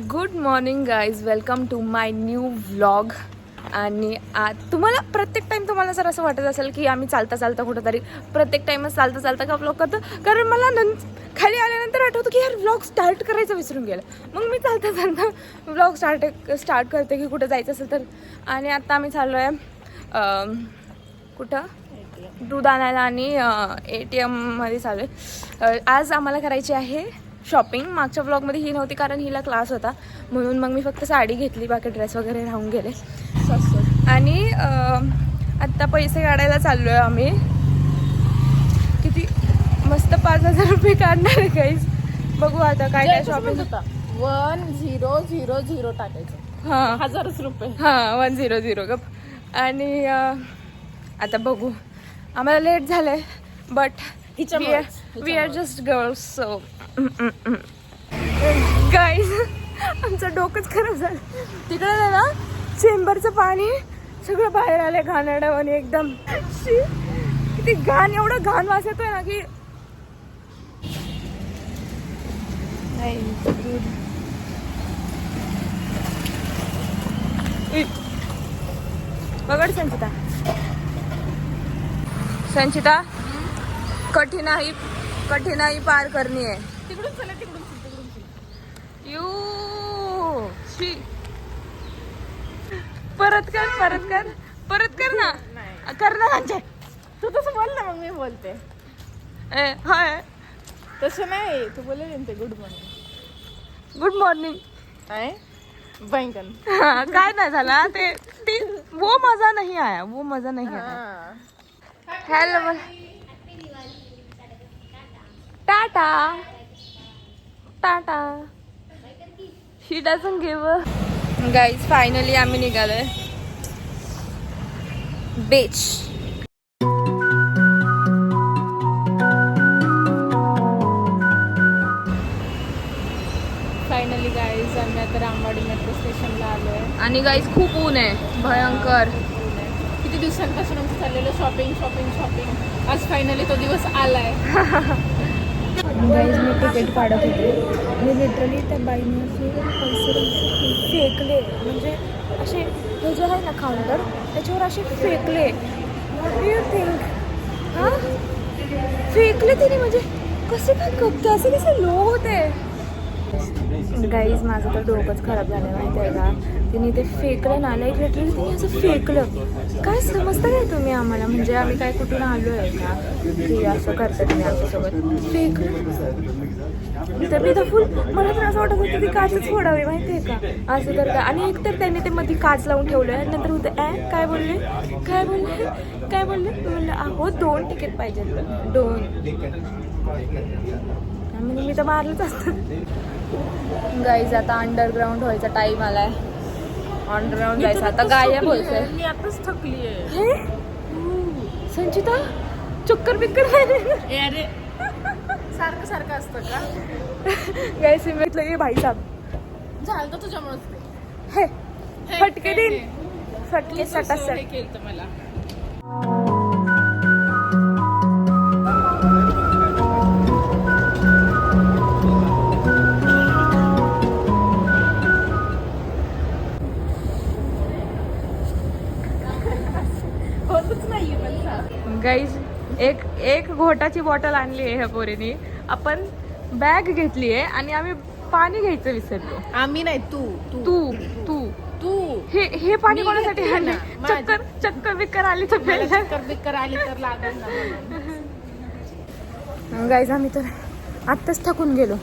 Good morning guys, welcome to my new vlog. आणि तुम्हाला प्रत्येक टाईम तुम्हाला जर असं वाटत असेल की आम्ही चालता चालता कुठंतरी प्रत्येक टाईमच चालता चालता का व्लॉग करतो, कारण मला खाली आल्यानंतर आठवतं की यार व्लॉग स्टार्ट करायचं विसरून गेलं. मग मी चालता चालता व्लॉग स्टार्ट करते की कुठं जायचं असेल तर. आणि आता आम्ही चाललो आहे कुठं दूध आणायला आणि ATMमध्ये चालू आहे. आज आम्हाला करायची आहे शॉपिंग. मागच्या व्लॉगमध्ये ही नव्हती कारण हिला क्लास होता, म्हणून मग मी फक्त साडी घेतली, बाकी ड्रेस वगैरे राहून गेले. आणि आत्ता पैसे काढायला चाललो आहे आम्ही. किती मस्त 5,000 रुपये काढणार आहे गाईज. बघू आता काय काय शॉपिंग. 1000 टाकायचं. हां 1000 रुपये. हां 100 गप. आणि आता बघू. आम्हाला लेट झालंय but we are just girls, so guys आमचं डोकंच खराब झालं. तिकडे ना चेंबरचं पाणी सगळं बाहेर आलंय घाणेरडं आणि एकदम किती घाण, एवढं घाण वास येतोय ना की बघड. संचिता कठीनाई पार करनी है. तिकडून चला, तिकडून यू शी. परत कर ना. कर ना म्हणजे तू तसं बोल ना, मग मी बोलते. हाय तसं नाही, तू बोलले ते गुड मॉर्निंग. Good morning. काय बैंगन. काय नाही झाला ते वो मजा नहीं आया. Hello Tata. She doesn't give. Guys finally आम्ही निघालोय बीच. फायनली गाईज आम्ही आता रामवाडी मेट्रो स्टेशनला आलोय. आणि गाईज खूप ऊन आहे, भयंकर. किती दिवसांपासून आमचं चाललेलं शॉपिंग. आज फायनली तो दिवस आलाय. गाईज मी तिकीट काढत होते आणि लिटरली त्या बाईने असे पैसे फेकले, म्हणजे असे हे जे आहे ना काउंटर त्याच्यावर असे फेकले. What do you think? हां फेकले तिने, म्हणजे कसे लो होते. गाईज माझं तर डोकंच खराब झालं माहिती आहे का. तिने ते फेकलं ना, लाईक लिटरली तिने असं फेकलं. काय समजतं काय तुम्ही आम्हाला, म्हणजे आम्ही काय कुठून आलो आहे का की असं करतं तुम्ही आमच्यासोबत. फेकलं तर मी तर फुल, मला तर असं वाटत होतं ती काचच फोडावी माहिती आहे का, असं तर काय. आणि एक तर त्यांनी ते मध्ये काच लावून ठेवलं आहे. नंतर होतं काय बोलले म्हणलं अहो 2 तिकीट पाहिजे, 2. म्हणजे मी तर मारलंच असतं. गाईज आता अंडरग्राऊंड व्हायचा टाइम आलाय. अंडरग्राऊंड जायचं आता. गायब व्हायचंय. मी आताच थकली आहे. हे संचिता चक्कर बिक्कर अरे सारखं असतं का? गाईज मी म्हटलं की भाई साहेब झालं तर तुझ्यामुळेच हे फटके दिन फटके सटासट. केलं मला. गाईज एक घोटाची बॉटल आणली आहे ह्या पोरीने. आपण बॅग घेतली आहे आणि आम्ही पाणी घ्यायचं विसरलो. आम्ही नाही, तू हे पाणी कोणासाठी आणलं? चक्कर बिक्कर आली तर चक्कर आली तर लागेल ना. गाईज आम्ही तर आत्ताच थकून गेलो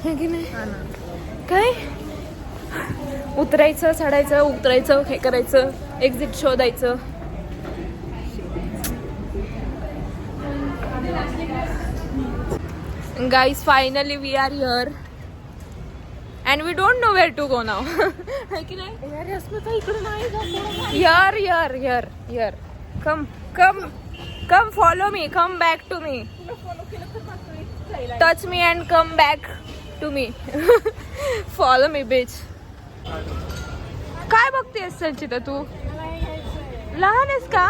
हे की नाही. काय उतरायचं चढायचं हे करायचं, एक्झिट शोधायचं. Guys, finally we are here and we don't know where to go now. है की नाही? अरे अस्मिता इकडे नाही Here. Come follow me. Come back to me. Touch me and come back to me. Follow me, bitch. काय बघतेस संचिता तू? लहान आहेस का?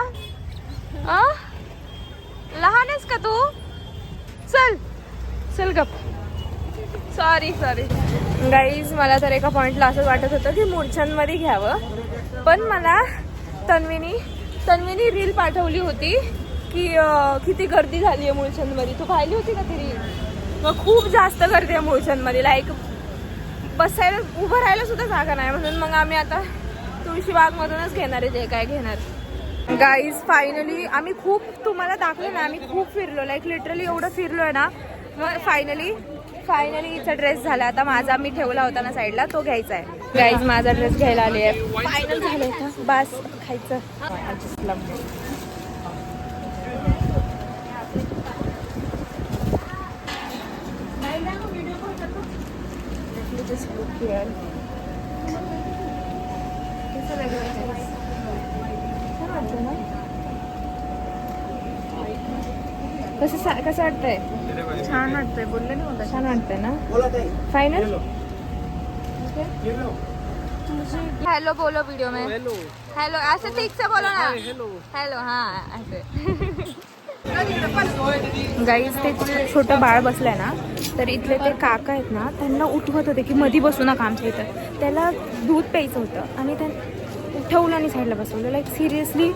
लहान आहेस का तू? चल गप. सॉरी गाईज, मला तर एका पॉइंटला असं वाटत होतं की मूर्छांमध्ये घ्यावं, पण मला तन्वीनी रील पाठवली होती की किती गर्दी झाली आहे मूर्छांमध्ये. तू पाहिली होती का ती रील? मग खूप जास्त गर्दी आहे मूर्छांमध्ये, लाईक बसायला उभं राहायला सुद्धा जागा नाही. म्हणून मग आम्ही आता तुळशीबागमधूनच घेणार आहे जे काय घेणार. गाईज फायनली आम्ही खूप, तुम्हाला दाखवलं ना, आम्ही खूप फिरलो, लाईक लिटरली एवढं फिरलोय ना. मग फायनली हिचा ड्रेस झाला. आता माझा मी ठेवला होता ना साईडला, तो घ्यायचा आहे. गाईज माझा ड्रेस घ्यायला आले आहे. फायनल झालंय का बस खायचं. कसं वाटतंय? छान वाटतंय, बोलले नाही होता. छान वाटतंय ना? फायनल. हेलो बोलो वीडियो में. हेलो ऐसे ठीक से बोलो ना. हेलो हाँ ऐसे. गाईज ते छोटं बाळ बसलंय ना, तर इथले ते काका आहेत ना, त्यांना उठवत होते की मधी बसू नका आमच्या इथं. त्याला दूध प्यायचं होतं आणि त्यांना उठवलं आणि साईडला बसवलं. लाईक सिरियसली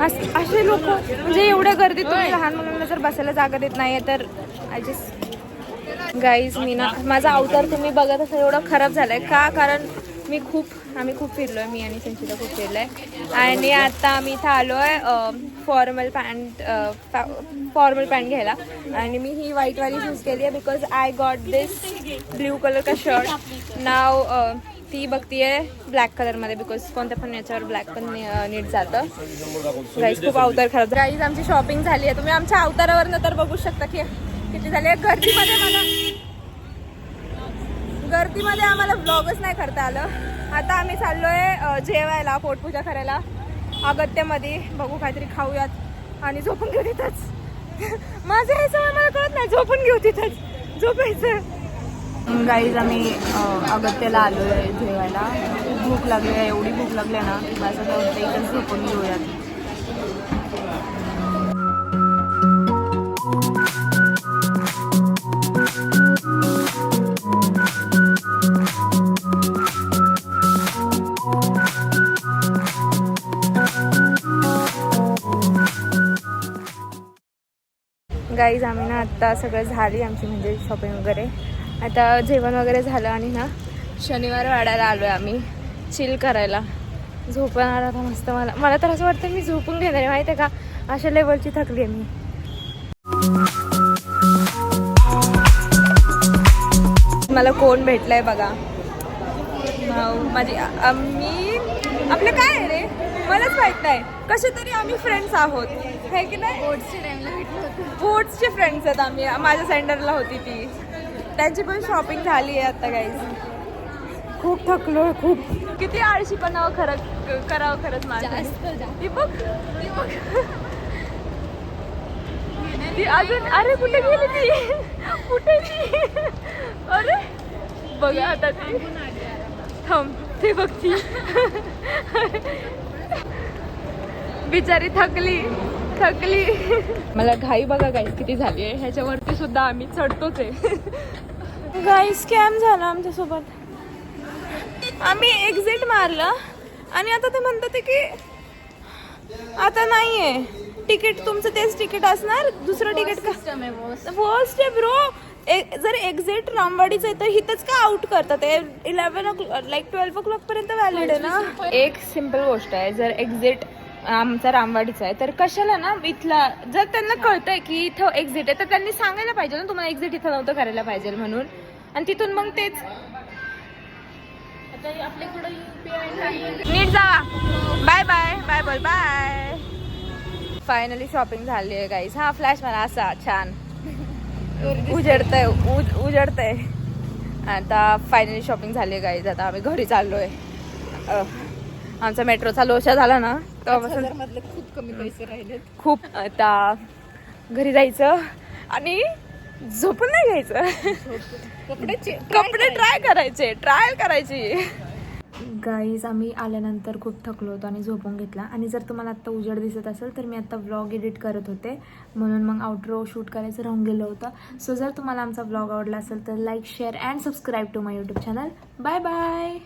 असे लोक, म्हणजे एवढ्या गर्दीत तुम्ही लहान मुलांना जर बसायला जागा देत नाहीये तर आय जस्ट. गाईज मी ना, माझा अवतार तुम्ही बघत असा एवढा खराब झालाय का, कारण आम्ही खूप फिरलोय, मी आणि संचिता खूप फिरलोय. आणि आता आम्ही इथं आलोय फॉर्मल पॅन्ट घ्यायला. आणि मी ही व्हाईटवाली चूज केली आहे because I got this blue colour का शर्ट. नाव ती बघतीये ब्लॅक कलरमध्ये बिकॉज कोणत्या पण याच्यावर ब्लॅक पण नीट जातं. गाईज खूप अवतार खराब. गाईज आमची शॉपिंग झाली आहे. तुम्ही आमच्या अवतारावरनं तर बघू शकता की किती झाली आहे. गर्दीमध्ये आम्हाला व्लॉगच नाही करता आलं. आता आम्ही चाललोय जेवायला, पोटपूजा करायला अगत्यामध्ये. बघू काहीतरी खाऊयात आणि झोपून घेऊ तिथंच. माझं हे सवय मला कळत नाही, झोपून घेऊ तिथंच, झोपायचं. गाईज आम्ही अगत्याला आलोय जेवायला. खूप भूक लागली आहे, एवढी भूक लागली आहे ना, माझं तर इथंच झोपून घेऊयात. गाईज आम्ही ना आत्ता सगळं झाली आमची, म्हणजे शॉपिंग वगैरे. आता जेवण वगैरे झालं आणि ना शनिवार वाड्याला आलो आहे आम्ही चिल करायला. झोपणार आता मस्त. मला तर असं वाटतं मी झोपून घेणार आहे, माहिती आहे का, अशा लेवलची थकली आहे मी. मला कोण भेटलंय बघा, माझी मी आपलं काय आहे रे, मलाच माहित नाही. कसे तरी आम्ही फ्रेंड्स आहोत, हे की नाही. बोट्सचे फ्रेंड्स आहेत आम्ही. माझ्या सेंटरला होती ती, त्यांची पण शॉपिंग झाली आहे आता. गाईज खूप थकलो, खूप. किती आळशी पण करावं खरंच माझं. ती अजून, अरे कुठे गेली ती, कुठे ती, अरे बघा आता ती थांब, ते बघती बिचारी थकली. मला घाई बघा गाईस किती झाली आहे. ह्याच्यावरती सुद्धा आम्ही चढतोच आहे. गाईस स्कॅम झाला आमच्यासोबत. आम्ही एक्झिट मारलं आणि आता ते म्हणतात की आता नाहीये तिकीट, तुमचं तेच तिकीट असणार, दुसरं तिकीट का. फर्स्ट आहे ब्रो. जर एक्झिट रामवाडीचं आहे तर हिथंच का आउट करतात. 12 o'clock पर्यंत व्हॅलिड आहे ना. एक सिम्पल गोष्ट आहे, जर एक्झिट आमचा रामवाडीचा आहे तर कशाला ना इथला, जर त्यांना कळतंय की इथं एक्झिट आहे तर त्यांनी सांगायला पाहिजे ना, तुम्हाला एक्झिट इथं नव्हतं करायला पाहिजे म्हणून. आणि तिथून मग तेच नीट जा. बाय बाय बाय बोल बाय. फायनली शॉपिंग झाली आहे गाईस. हा फ्लॅश मला असा छान उजडतंय. आता फायनली शॉपिंग झाली आहे गाईज. आता आम्ही घरी चाललोय. आमचा मेट्रोचा लोचा झाला ना तेव्हापासून खूप कमी पैसे राहिले. खूप. आता घरी जायचं आणि झोपून नाही घ्यायचं. कपडे ट्रायल करायची. गाईज आम्ही आल्यानंतर खूप थकलो होतो आणि झोपून घेतला. आणि जर तुम्हाला आत्ता उजेड दिसत असेल तर मी आत्ता व्लॉग एडिट करत होते, म्हणून मग आउटरो शूट करायचं राहून गेलं होतं. सो जर तुम्हाला आमचा व्लॉग आवडला असेल तर like, share and subscribe to my YouTube channel. Bye bye.